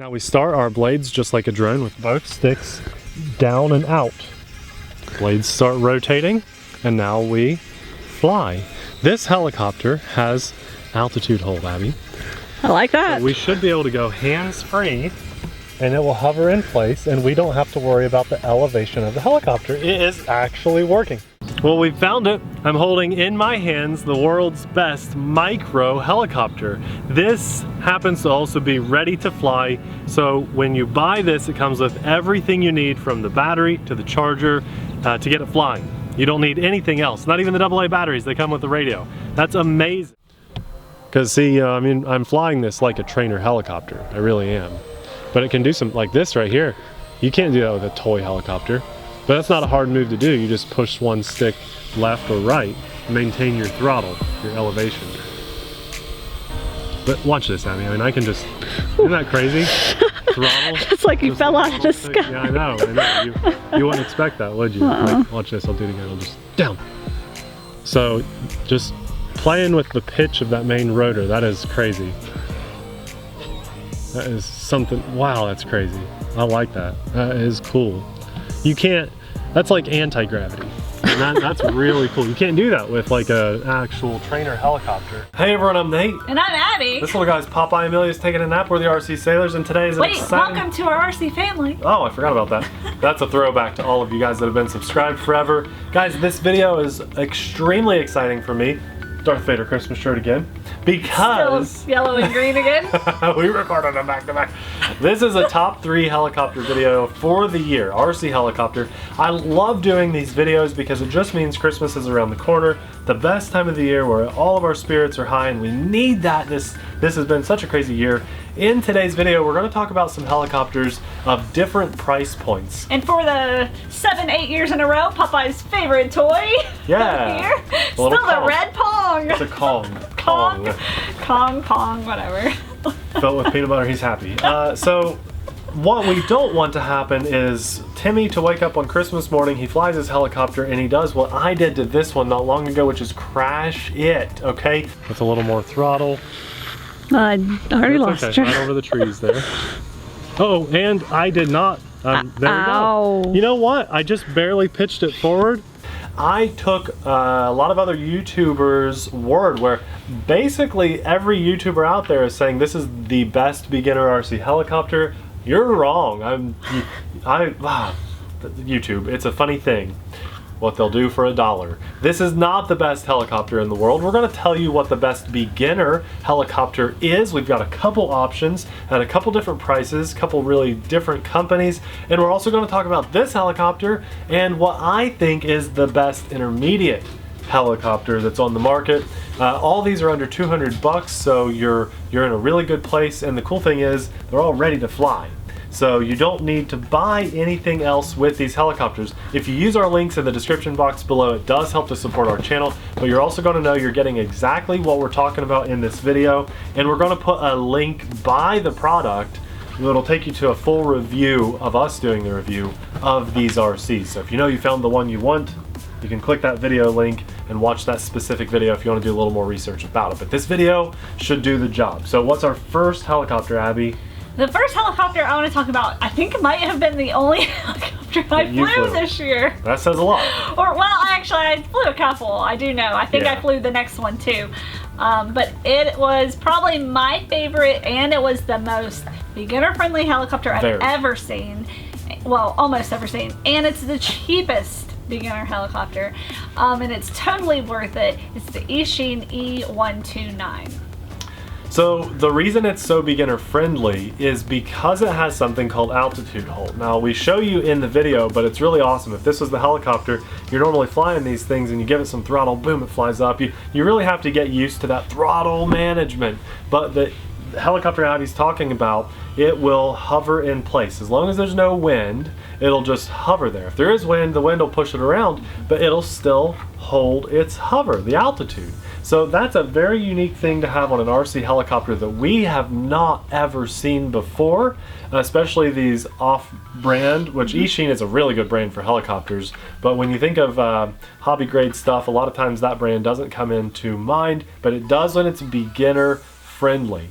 Now we start our blades just like a drone with both sticks down and out. Blades start rotating and now we fly. This helicopter has altitude hold, Abby. I like that. So we should be able to go hands-free and it will hover in place and we don't have to worry about the elevation of the helicopter. It is actually working. Well, we found it. I'm holding in my hands the world's best micro helicopter. This happens to also be ready to fly. So when you buy this, it comes with everything you need from the battery to the charger to get it flying. You don't need anything else, not even the AA batteries. They come with the radio. That's amazing. Because see, I mean, I'm flying this like a trainer helicopter. I really am. But it can do some, like this right here. You can't do that with a toy helicopter. But that's not a hard move to do. You just push one stick left or right, maintain your throttle, your elevation. But watch this, Abby. I mean, I can just, isn't that crazy? Throttle. It's like you fell out of the sky. Yeah, I know. You wouldn't expect that, would you? Like, watch this, I'll do it again. I'll just, down. So, just playing with the pitch of that main rotor, that is crazy. That is something, wow, that's crazy. I like that. That is cool. You can't, that's like anti-gravity. And that's really cool. You can't do that with like an actual trainer helicopter. Hey everyone, I'm Nate. And I'm Abby. This little guy's Popeye Amelia's taking a nap. We're the RC Sailors and today is an exciting... welcome to our RC family. Oh, I forgot about that. That's a throwback to all of you guys that have been subscribed forever. Guys, this video is extremely exciting for me. Darth Vader Christmas shirt again. Because... Still yellow and green again. We recorded them back to back. This is a top 3 helicopter video for the year. RC helicopter. I love doing these videos because it just means Christmas is around the corner. The best time of the year where all of our spirits are high and we need that. This has been such a crazy year. In today's video, we're going to talk about some helicopters of different price points. And for the 7-8 years in a row, Popeye's favorite toy. Yeah. Here. Still the red Pong. It's a Kong. Pong, whatever. Filled with peanut butter, he's happy. So what we don't want to happen is Timmy to wake up on Christmas morning, he flies his helicopter and he does what I did to this one not long ago, which is crash it, okay? With a little more throttle. I already lost you. Right over the trees there. Oh, and I did not. There we go. You know what? I just barely pitched it forward. I took a lot of other YouTubers' word where basically every YouTuber out there is saying this is the best beginner RC helicopter. You're wrong. YouTube, it's a funny thing what they'll do for $1. This is not the best helicopter in the world. We're going to tell you what the best beginner helicopter is. We've got a couple options at a couple different prices, couple really different companies, and we're also going to talk about this helicopter and what I think is the best intermediate helicopter that's on the market. All these are under 200 bucks, so you're in a really good place, and the cool thing is they're all ready to fly. So you don't need to buy anything else with these helicopters. If you use our links in the description box below, it does help to support our channel, but you're also going to know you're getting exactly what we're talking about in this video, and we're going to put a link by the product that'll take you to a full review of us doing the review of these RCs. So if you know you found the one you want, you can click that video link and watch that specific video if you want to do a little more research about it. But this video should do the job. So what's our first helicopter, Abby? The first helicopter I want to talk about, I think it might have been the only helicopter I flew this year. That says a lot. Or, well, actually, I flew a couple. I do know. I think I flew the next one too. But it was probably my favorite, and it was the most beginner-friendly helicopter I've ever seen. Well, almost ever seen. And it's the cheapest beginner helicopter. And it's totally worth it. It's the Eachine E129. So the reason it's so beginner friendly is because it has something called altitude hold. Now we show you in the video, but it's really awesome. If this was the helicopter, you're normally flying these things and you give it some throttle, boom, it flies up. You really have to get used to that throttle management. But the helicopter Abby's talking about, it will hover in place. As long as there's no wind, it'll just hover there. If there is wind, the wind will push it around, but it'll still hold its hover, the altitude. So that's a very unique thing to have on an RC helicopter that we have not ever seen before, especially these off-brand, which Eachine is a really good brand for helicopters, but when you think of hobby grade stuff, a lot of times that brand doesn't come into mind, but it does when it's beginner friendly.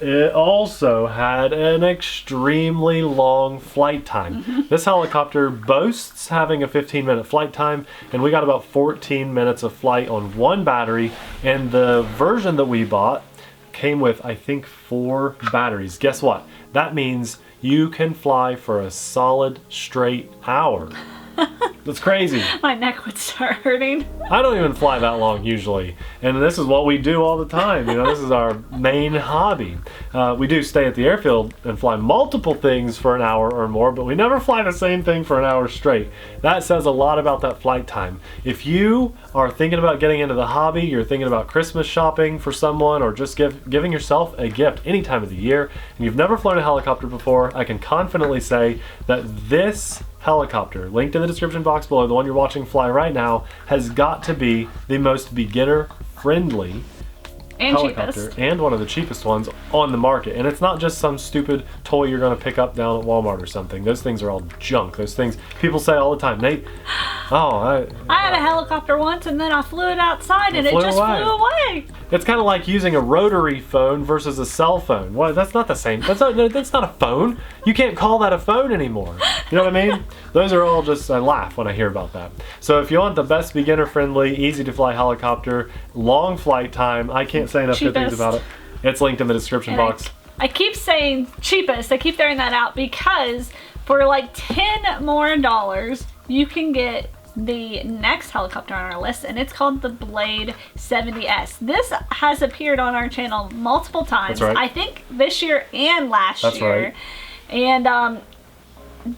it also had an extremely long flight time. This helicopter boasts having a 15-minute flight time, and we got about 14 minutes of flight on one battery, and the version that we bought came with, I think, 4 batteries. Guess what? That means you can fly for a solid straight hour. That's crazy. My neck would start hurting. I don't even fly that long usually, and this is what we do all the time. You know, this is our main hobby. We do stay at the airfield and fly multiple things for an hour or more, but we never fly the same thing for an hour straight. That says a lot about that flight time. If you are thinking about getting into the hobby, you're thinking about Christmas shopping for someone, or just giving yourself a gift any time of the year, and you've never flown a helicopter before, I can confidently say that this helicopter, linked in the description box below, the one you're watching fly right now, has got to be the most beginner friendly and helicopter cheapest. and one of the cheapest ones on the market. And it's not just some stupid toy you're going to pick up down at Walmart or something. Those things are all junk. Those things people say all the time, Nate, I had a helicopter once, and then I flew it outside and it just flew away. It's kind of like using a rotary phone versus a cell phone. Well, that's not the same. That's not a phone. You can't call that a phone anymore. You know what I mean? Those are all just, I laugh when I hear about that. So if you want the best beginner-friendly, easy-to-fly helicopter, long flight time, I can't say enough good things about it. It's linked in the description box. I keep saying cheapest. I keep throwing that out because for like $10 more, you can get the next helicopter on our list, and it's called the Blade 70S. This has appeared on our channel multiple times. That's right. I think this year and last That's year. Right. And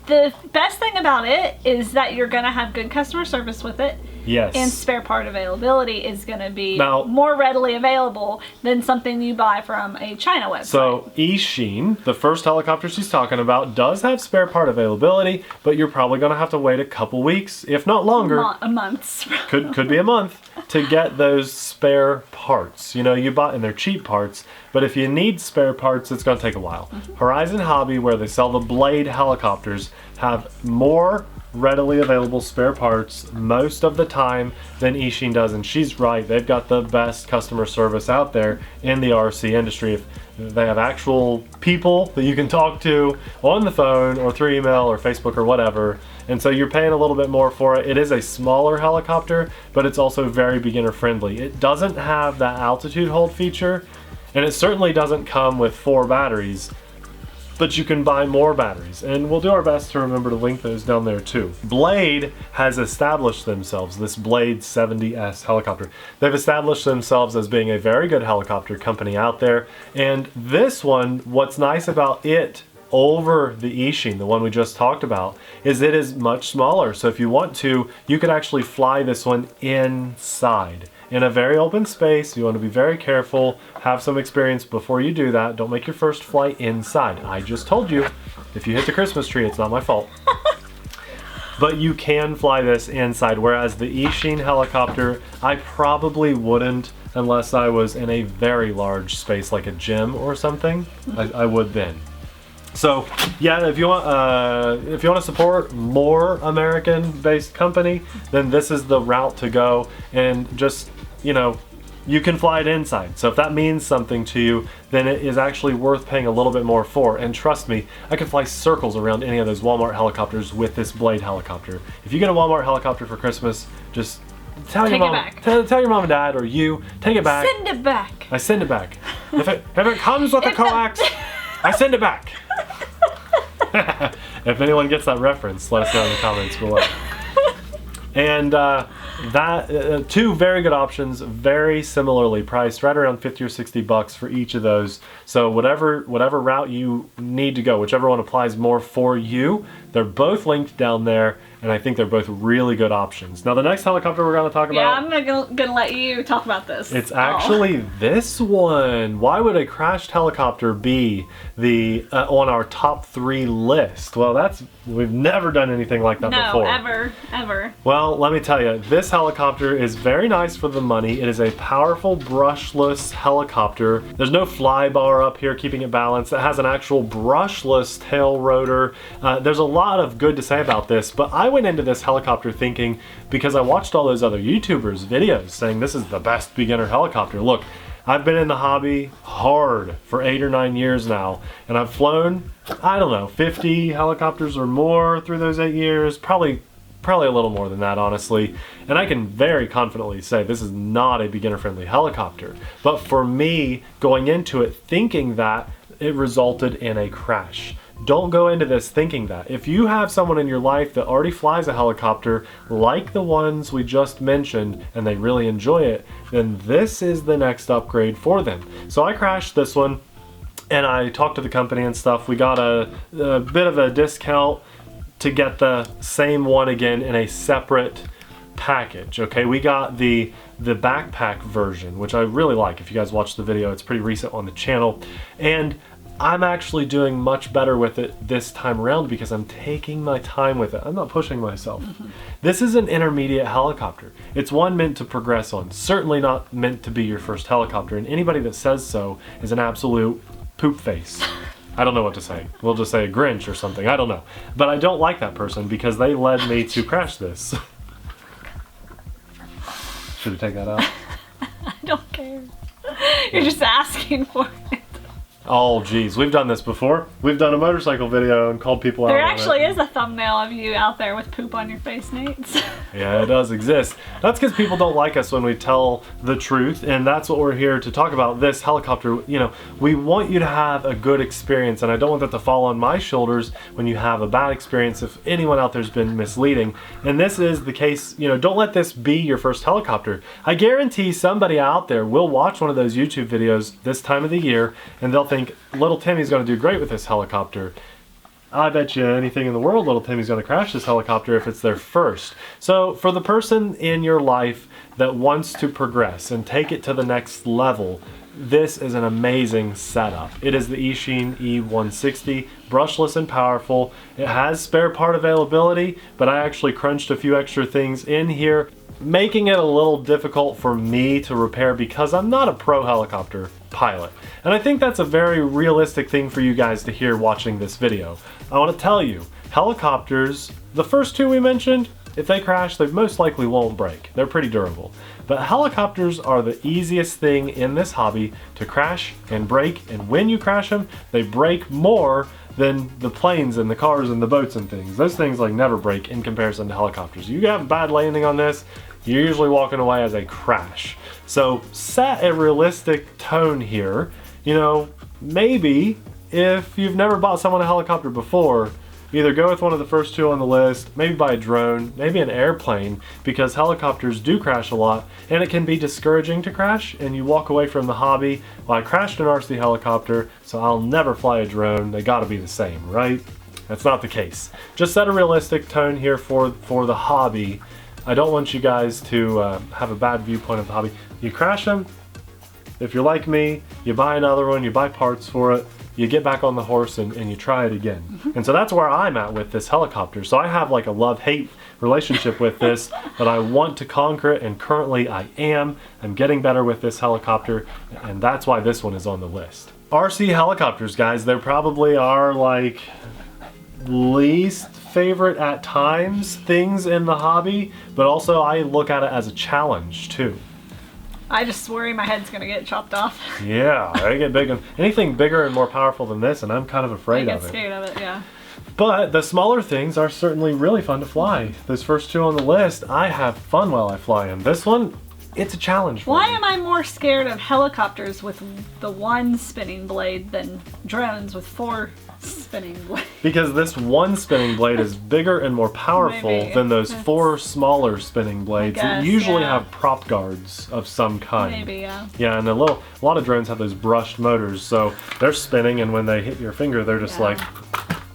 the best thing about it is that you're going to have good customer service with it. Yes. And spare part availability is going to be now, more readily available than something you buy from a China website. So Yixin, the first helicopter she's talking about, does have spare part availability, but you're probably going to have to wait a couple weeks, if not longer. A month. could be a month to get those spare parts. You know, you buy, and they're cheap parts, but if you need spare parts, it's going to take a while. Horizon Hobby, where they sell the Blade helicopters, have more readily available spare parts most of the time than Yixin does, and she's right. They've got the best customer service out there in the RC industry. If they have actual people that you can talk to on the phone or through email or Facebook or whatever, and so you're paying a little bit more for it. It is a smaller helicopter, but it's also very beginner friendly. It doesn't have that altitude hold feature, and it certainly doesn't come with 4 batteries, but you can buy more batteries, and we'll do our best to remember to link those down there too. Blade has established themselves, this Blade 70S helicopter. They've established themselves as being a very good helicopter company out there, and this one, what's nice about it over the Yixin, the one we just talked about, is it is much smaller. So if you want to, you could actually fly this one inside. In a very open space. You want to be very careful, have some experience before you do that. Don't make your first flight inside. I just told you, if you hit the Christmas tree, it's not my fault. But you can fly this inside, whereas the Yixin helicopter, I probably wouldn't unless I was in a very large space like a gym or something. I would then. So yeah, if you want to support more American-based company, then this is the route to go. And just, you know, you can fly it inside. So if that means something to you, then it is actually worth paying a little bit more for. And trust me, I could fly circles around any of those Walmart helicopters with this Blade helicopter. If you get a Walmart helicopter for Christmas, just tell your mom and dad, or you take it back. Send it back. I send it back. If it comes with a coax, I send it back. If anyone gets that reference, let us know in the comments below. And that 2 very good options, very similarly priced, right around 50 or 60 bucks for each of those. So whatever route you need to go, whichever one applies more for you, they're both linked down there, and I think they're both really good options. Now the next helicopter we're going to talk about... Yeah, I'm gonna let you talk about this. It's actually this one. Why would a crashed helicopter be on our top 3 list? Well, we've never done anything like that before. No, ever. Well, let me tell you, this helicopter is very nice for the money. It is a powerful brushless helicopter. There's no fly bar up here keeping it balanced. It has an actual brushless tail rotor. There's a lot of good to say about this, but I went into this helicopter thinking, because I watched all those other YouTubers' videos saying this is the best beginner helicopter. Look, I've been in the hobby hard for 8 or 9 years now, and I've flown, I don't know, 50 helicopters or more through those 8 years, probably a little more than that, honestly. And I can very confidently say this is not a beginner-friendly helicopter. But for me, going into it thinking that, it resulted in a crash. Don't go into this thinking that. If you have someone in your life that already flies a helicopter like the ones we just mentioned and they really enjoy it, then this is the next upgrade for them. So I crashed this one and I talked to the company and stuff. We got a bit of a discount to get the same one again in a separate package. Okay, we got the backpack version, which I really like. If you guys watched the video, it's pretty recent on the channel, and I'm actually doing much better with it this time around because I'm taking my time with it. I'm not pushing myself. This is an intermediate helicopter. It's one meant to progress on, certainly not meant to be your first helicopter, and anybody that says so is an absolute poop face. I don't know what to say. We'll just say a Grinch or something. I don't know. But I don't like that person because they led me to crash this. Should we take that out? I don't care. You're just asking for it. Oh geez, we've done this before. We've done a motorcycle video and called people out. There actually is a thumbnail of you out there with poop on your face, Nate. Yeah, it does exist. That's because people don't like us when we tell the truth, and that's what we're here to talk about. This helicopter, you know, we want you to have a good experience, and I don't want that to fall on my shoulders when you have a bad experience if anyone out there's been misleading. And this is the case, you know, don't let this be your first helicopter. I guarantee somebody out there will watch one of those YouTube videos this time of the year, and they'll think, little Timmy's going to do great with this helicopter. I bet you anything in the world little Timmy's going to crash this helicopter if it's their first. So for the person in your life that wants to progress and take it to the next level, this is an amazing setup. It is the Eachine E160, brushless and powerful. It has spare part availability, but I actually crunched a few extra things in here, making it a little difficult for me to repair because I'm not a pro helicopter pilot. And I think that's a very realistic thing for you guys to hear watching this video. I want to tell you, helicopters, the first two we mentioned, if they crash, they most likely won't break. They're pretty durable. But helicopters are the easiest thing in this hobby to crash and break, and when you crash them, they break more than the planes and the cars and the boats and things. Those things like never break in comparison to helicopters. You have a bad landing on this, you're usually walking away as a crash. So set a realistic tone here. You know, maybe if you've never bought someone a helicopter before, either go with one of the first two on the list, maybe buy a drone, maybe an airplane, because helicopters do crash a lot, and it can be discouraging to crash, and you walk away from the hobby. Well, I crashed an RC helicopter, so I'll never fly a drone. They gotta be the same, right? That's not the case. Just set a realistic tone here for the hobby. I don't want you guys to have a bad viewpoint of the hobby. You crash them, if you're like me, you buy another one, you buy parts for it, you get back on the horse and you try it again. And so that's where I'm at with this helicopter. So I have like a love-hate relationship with this, but I want to conquer it, and currently I am. I'm getting better with this helicopter, and that's why this one is on the list. RC helicopters, guys, they probably are like least favorite at times things in the hobby, but also I look at it as a challenge too. I just worry my head's gonna get chopped off. Yeah, I get big. Anything bigger and more powerful than this, and I'm kind of afraid of it. I get scared of it, yeah. But the smaller things are certainly really fun to fly. Those first two on the list, I have fun while I fly them. This one, it's a challenge for Why me. am I more scared of helicopters with the one spinning blade than drones with 4 spinning blades? Because this one spinning blade is bigger and more powerful Maybe. than those 4 smaller spinning blades that usually yeah. have prop guards of some kind. Maybe, yeah. Yeah, and a lot of drones have those brushed motors, so they're spinning, and when they hit your finger, they're just like,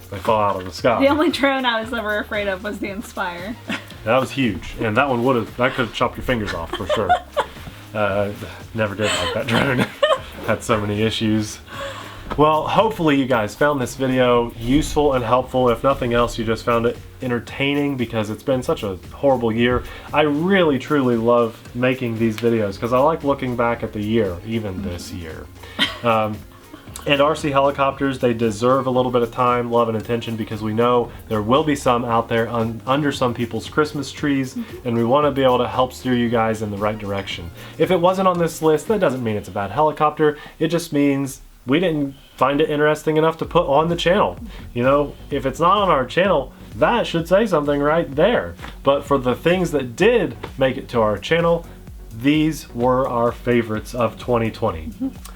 they fall out of the sky. The only drone I was ever afraid of was the Inspire. That was huge, and that one could have chopped your fingers off for sure. Never did like that drone. Had so many issues. Well, hopefully you guys found this video useful and helpful. If nothing else, you just found it entertaining because it's been such a horrible year. I really, truly love making these videos because I like looking back at the year, even this year. And RC helicopters, they deserve a little bit of time, love, and attention because we know there will be some out there under some people's Christmas trees, and we want to be able to help steer you guys in the right direction. If it wasn't on this list, that doesn't mean it's a bad helicopter. It just means we didn't find it interesting enough to put on the channel. You know, if it's not on our channel, that should say something right there. But for the things that did make it to our channel, these were our favorites of 2020.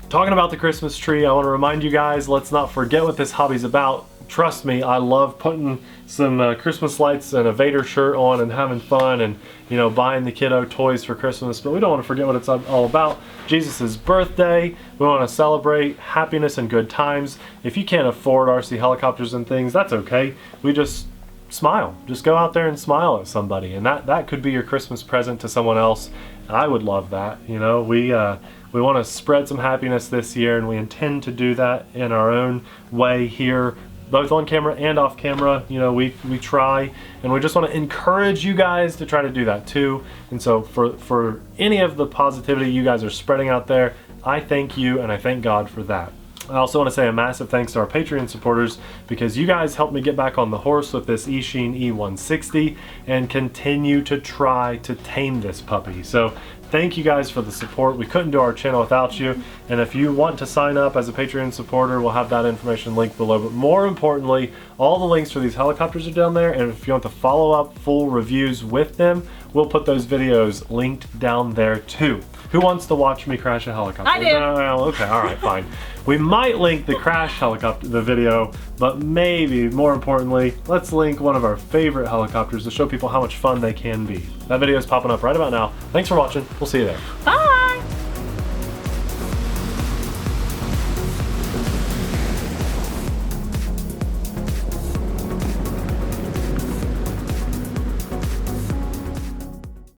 Talking about the Christmas tree, I want to remind you guys, let's not forget what this hobby's about. Trust me, I love putting some Christmas lights and a Vader shirt on and having fun and, you know, buying the kiddo toys for Christmas, but we don't want to forget what it's all about. Jesus' birthday. We want to celebrate happiness and good times. If you can't afford RC helicopters and things, that's okay. We just smile. Just go out there and smile at somebody, and that could be your Christmas present to someone else. I would love that. You know, we want to spread some happiness this year, and we intend to do that in our own way here, both on camera and off camera. You know, we try, and we just want to encourage you guys to try to do that too. And so for any of the positivity you guys are spreading out there, I thank you and I thank God for that. I also want to say a massive thanks to our Patreon supporters because you guys helped me get back on the horse with this Eachine E160 and continue to try to tame this puppy. So thank you guys for the support. We couldn't do our channel without you. And if you want to sign up as a Patreon supporter, we'll have that information linked below. But more importantly, all the links for these helicopters are down there. And if you want to follow up full reviews with them, we'll put those videos linked down there too. Who wants to watch me crash a helicopter? I do. Okay, all right, fine. We might link the crash helicopter, the video, but maybe more importantly, let's link one of our favorite helicopters to show people how much fun they can be. That video is popping up right about now. Thanks for watching. We'll see you there. Bye.